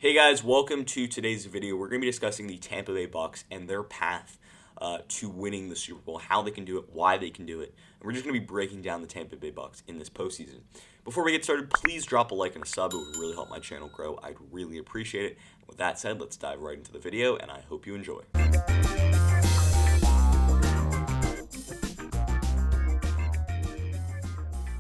Hey guys, welcome to today's video. We're going to be discussing the Tampa Bay Bucs and their path to winning the Super Bowl, how they can do it, why they can do it, and we're just going to be breaking down the Tampa Bay Bucs in this postseason. Before we get started, please drop a like and a sub. It would really help my channel grow. I'd really appreciate it. With that said, let's dive right into the video, and I hope you enjoy.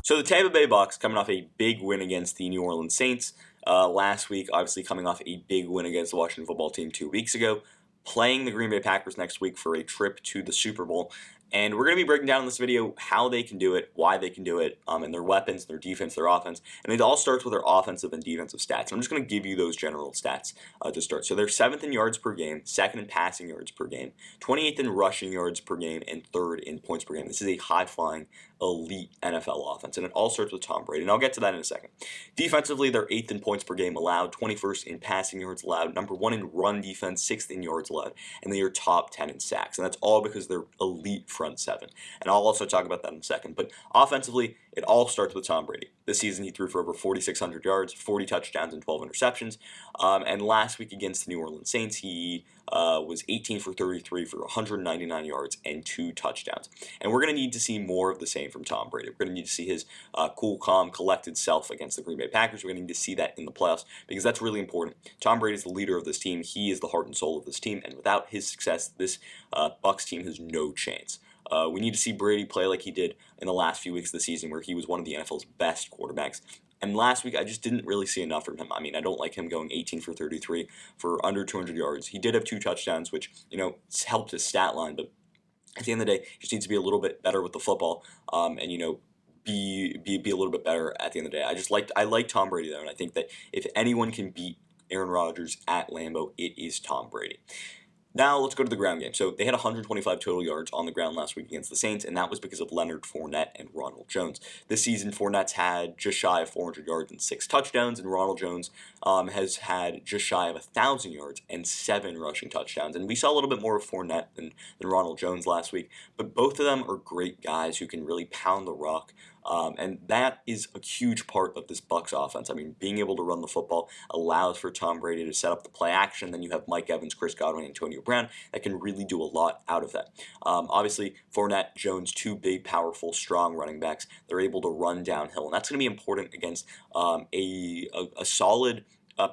So the Tampa Bay Bucs coming off a big win against the New Orleans Saints last week, obviously coming off a big win against the Washington football team 2 weeks ago, playing the Green Bay Packers next week for a trip to the Super Bowl. And we're going to be breaking down in this video how they can do it, why they can do it, and their weapons, their defense, their offense. And it all starts with their offensive and defensive stats. I'm just going to give you those general stats to start. So they're 7th in yards per game, 2nd in passing yards per game, 28th in rushing yards per game, and 3rd in points per game. This is a high-flying, elite NFL offense, and it all starts with Tom Brady, and I'll get to that in a second. Defensively, they're 8th in points per game allowed, 21st in passing yards allowed, number 1 in run defense, 6th in yards allowed, and they are top 10 in sacks, and that's all because they're elite front seven. And I'll also talk about that in a second. But offensively, it all starts with Tom Brady. This season, he threw for over 4,600 yards, 40 touchdowns, and 12 interceptions. And last week against the New Orleans Saints, he was 18 for 33 for 199 yards and 2 touchdowns. And we're going to need to see more of the same from Tom Brady. We're going to need to see his cool, calm, collected self against the Green Bay Packers. We're going to need to see that in the playoffs because that's really important. Tom Brady is the leader of this team. He is the heart and soul of this team. And without his success, this Bucs team has no chance. We need to see Brady play like he did in the last few weeks of the season where he was one of the NFL's best quarterbacks. And last week, I just didn't really see enough from him. I mean, I don't like him going 18 for 33 for under 200 yards. He did have 2 touchdowns, which, helped his stat line. But at the end of the day, he just needs to be a little bit better with the football and, be a little bit better at the end of the day. I like Tom Brady, though, and I think that if anyone can beat Aaron Rodgers at Lambeau, it is Tom Brady. Now let's go to the ground game. So they had 125 total yards on the ground last week against the Saints, and that was because of Leonard Fournette and Ronald Jones. This season, Fournette's had just shy of 400 yards and 6 touchdowns, and Ronald Jones has had just shy of 1,000 yards and 7 rushing touchdowns. And we saw a little bit more of Fournette than Ronald Jones last week, but both of them are great guys who can really pound the rock. And that is a huge part of this Bucs offense. I mean, being able to run the football allows for Tom Brady to set up the play action. Then you have Mike Evans, Chris Godwin, and Antonio Brown that can really do a lot out of that. Obviously, Fournette, Jones, 2 big, powerful, strong running backs. They're able to run downhill, and that's going to be important against a solid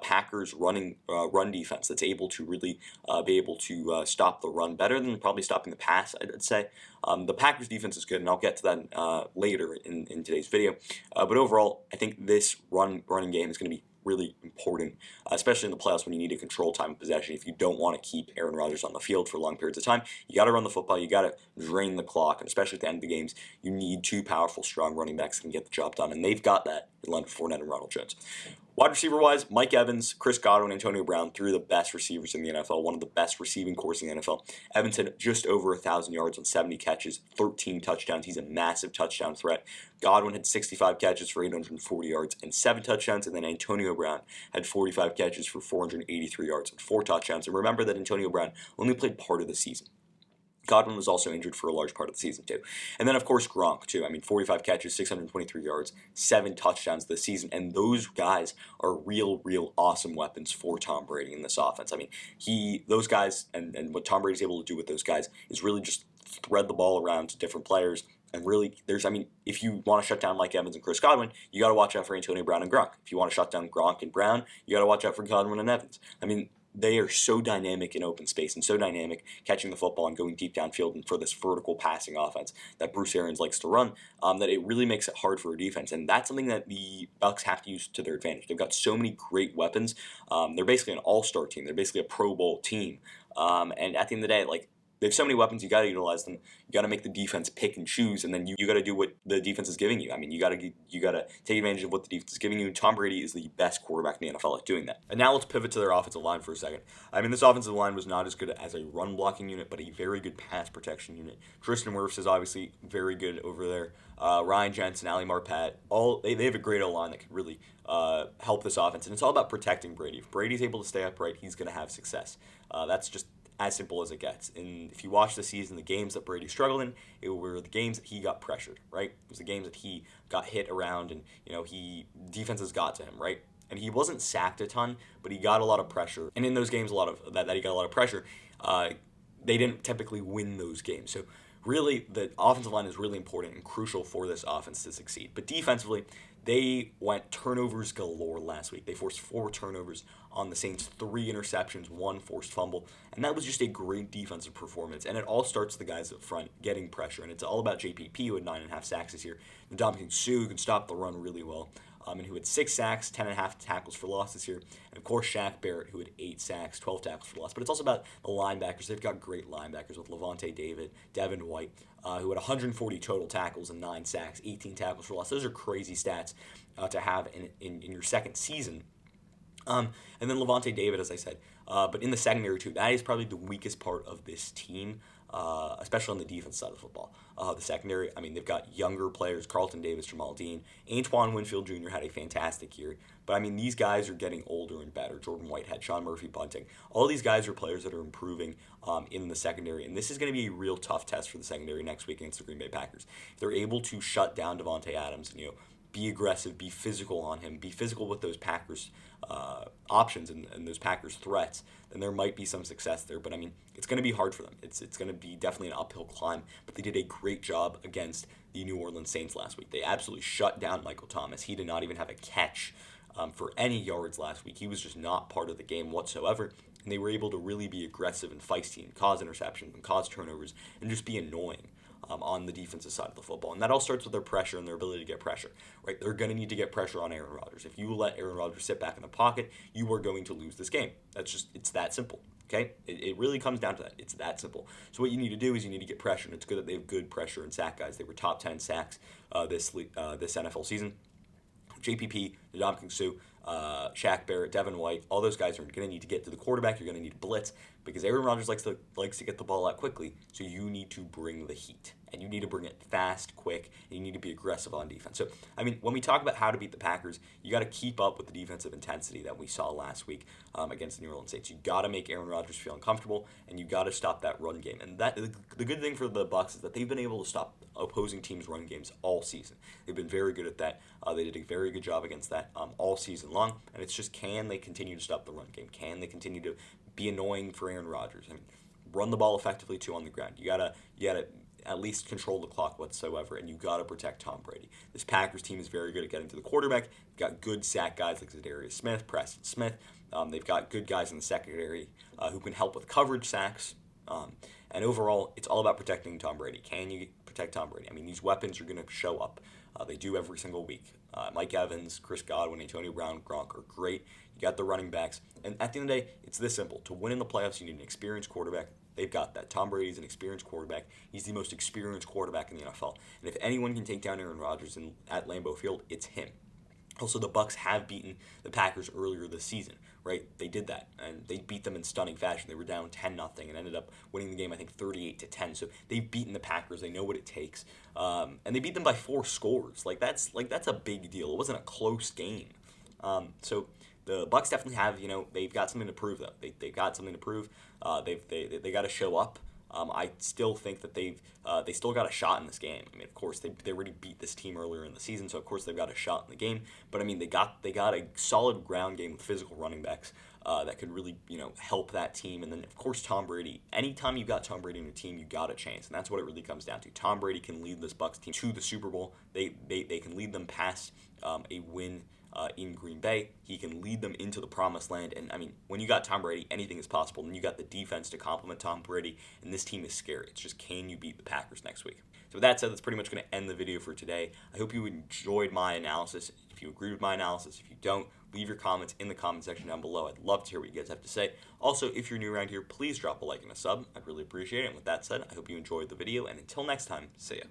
Packers run defense that's able to really be able to stop the run better than probably stopping the pass, I'd say. The Packers defense is good, and I'll get to that later in today's video. But overall, I think this running game is going to be really important, especially in the playoffs when you need to control time of possession. If you don't want to keep Aaron Rodgers on the field for long periods of time, you got to run the football, you got to drain the clock, and especially at the end of the games, you need 2 powerful, strong running backs that can get the job done, and they've got that in Leonard Fournette and Ronald Jones. Wide receiver-wise, Mike Evans, Chris Godwin, Antonio Brown, 3 of the best receivers in the NFL, one of the best receiving corps in the NFL. Evans had just over 1,000 yards on 70 catches, 13 touchdowns. He's a massive touchdown threat. Godwin had 65 catches for 840 yards and 7 touchdowns, and then Antonio Brown had 45 catches for 483 yards and 4 touchdowns. And remember that Antonio Brown only played part of the season. Godwin was also injured for a large part of the season, too. And then, of course, Gronk, too. I mean, 45 catches, 623 yards, 7 touchdowns this season. And those guys are real awesome weapons for Tom Brady in this offense. I mean, those guys, and what Tom Brady's able to do with those guys is really just thread the ball around to different players. And really, if you want to shut down Mike Evans and Chris Godwin, you got to watch out for Antonio Brown and Gronk. If you want to shut down Gronk and Brown, you got to watch out for Godwin and Evans. I mean, they are so dynamic in open space and so dynamic catching the football and going deep downfield and for this vertical passing offense that Bruce Arians likes to run, that it really makes it hard for a defense. And that's something that the Bucs have to use to their advantage. They've got so many great weapons. They're basically an all-star team. They're basically a Pro Bowl team. And at the end of the day, they have so many weapons, you got to utilize them. You got to make the defense pick and choose, and then you got to do what the defense is giving you. I mean, you got to take advantage of what the defense is giving you. Tom Brady is the best quarterback in the NFL at doing that. And now let's pivot to their offensive line for a second. I mean, this offensive line was not as good as a run blocking unit, but a very good pass protection unit. Tristan Wirfs is obviously very good over there. Ryan Jensen, Ali Marpet, they have a great O-line that can really help this offense, and it's all about protecting Brady. If Brady's able to stay upright, he's going to have success. That's just as simple as it gets. And if you watch the season, the games that Brady struggled in, it were the games that he got pressured, right? It was the games that he got hit around and, defenses got to him, right? and he wasn't sacked a ton, but he got a lot of pressure. And in those games, a lot of that he got a lot of pressure, they didn't typically win those games. So really, the offensive line is really important and crucial for this offense to succeed. But defensively, they went turnovers galore last week. They forced 4 turnovers on the Saints, 3 interceptions, 1 forced fumble, and that was just a great defensive performance. And it all starts with the guys up front getting pressure, and it's all about JPP, who had 9.5 sacks this year, and Dominican Sue, who can stop the run really well, and who had 6 sacks, 10.5 tackles for loss this year, and of course Shaq Barrett, who had 8 sacks, 12 tackles for loss. But it's also about the linebackers. They've got great linebackers with Lavonte David, Devin White, who had 140 total tackles and 9 sacks, 18 tackles for loss. Those are crazy stats to have in your second season. And then Lavonte David, as I said. But in the secondary, too, that is probably the weakest part of this team, especially on the defense side of the football. The secondary, I mean, they've got younger players, Carlton Davis, Jamel Dean. Antoine Winfield Jr. had a fantastic year. But, I mean, these guys are getting older and better. Jordan Whitehead, Murphy Bunting. All these guys are players that are improving in the secondary. And this is going to be a real tough test for the secondary next week against the Green Bay Packers. If they're able to shut down Davante Adams and, be aggressive, be physical on him, be physical with those Packers options and those Packers threats, then there might be some success there. But, I mean, it's going to be hard for them. It's going to be definitely an uphill climb. But they did a great job against the New Orleans Saints last week. They absolutely shut down Michael Thomas. He did not even have a catch for any yards last week. He was just not part of the game whatsoever. And they were able to really be aggressive and feisty and cause interceptions and cause turnovers and just be annoying on the defensive side of the football. And that all starts with their pressure and their ability to get pressure, right? They're going to need to get pressure on Aaron Rodgers. If you let Aaron Rodgers sit back in the pocket, you are going to lose this game. It's that simple, okay? It really comes down to that. It's that simple. So what you need to do is you need to get pressure, and it's good that they have good pressure and sack guys. They were top 10 sacks this NFL season. JPP, Dominican Sue, Shaq Barrett, Devin White, all those guys are going to need to get to the quarterback. You're going to need to blitz because Aaron Rodgers likes to get the ball out quickly. So you need to bring the heat, and you need to bring it fast, quick, and you need to be aggressive on defense. So, I mean, when we talk about how to beat the Packers, you got to keep up with the defensive intensity that we saw last week against the New Orleans Saints. You got to make Aaron Rodgers feel uncomfortable, and you got to stop that run game. And the good thing for the Bucs is that they've been able to stop opposing teams' run games all season. They've been very good at that. They did a very good job against that all season long. And it's just, can they continue to stop the run game? Can they continue to be annoying for Aaron Rodgers? I mean, run the ball effectively too on the ground. You gotta at least control the clock whatsoever, and you got to protect Tom Brady. This Packers team is very good at getting to the quarterback. They've got good sack guys like Zadarius Smith, Preston Smith. They've got good guys in the secondary who can help with coverage sacks. And overall, it's all about protecting Tom Brady. Can you protect Tom Brady? I mean, these weapons are going to show up. They do every single week. Mike Evans, Chris Godwin, Antonio Brown, Gronk are great. You got the running backs. And at the end of the day, it's this simple. To win in the playoffs, you need an experienced quarterback. They've got that. Tom Brady's an experienced quarterback. He's the most experienced quarterback in the NFL. And if anyone can take down Aaron Rodgers at Lambeau Field, it's him. Also, the Bucs have beaten the Packers earlier this season, right? They did that, and they beat them in stunning fashion. They were down 10-0 and ended up winning the game, I think, 38-10. So they've beaten the Packers. They know what it takes, and they beat them by 4 scores. That's a big deal. It wasn't a close game. So the Bucs definitely have, they've got something to prove though. They've got something to prove. They got to show up. I still think that they still got a shot in this game. I mean, of course, they already beat this team earlier in the season, so of course they've got a shot in the game. But I mean, they got a solid ground game with physical running backs that could really help that team. And then of course Tom Brady. Anytime you got Tom Brady in your team, you got a chance, and that's what it really comes down to. Tom Brady can lead this Bucs team to the Super Bowl. They can lead them past a win in Green Bay. He can lead them into the promised land. And I mean, when you got Tom Brady, anything is possible. And you got the defense to complement Tom Brady, and this team is scary. It's just, can you beat the Packers next week? So with that said, that's pretty much going to end the video for today. I hope you enjoyed my analysis. If you agree with my analysis, if you don't, leave your comments in the comment section down below. I'd love to hear what you guys have to say. Also, if you're new around here, please drop a like and a sub. I'd really appreciate it. And with that said, I hope you enjoyed the video. And until next time, see ya.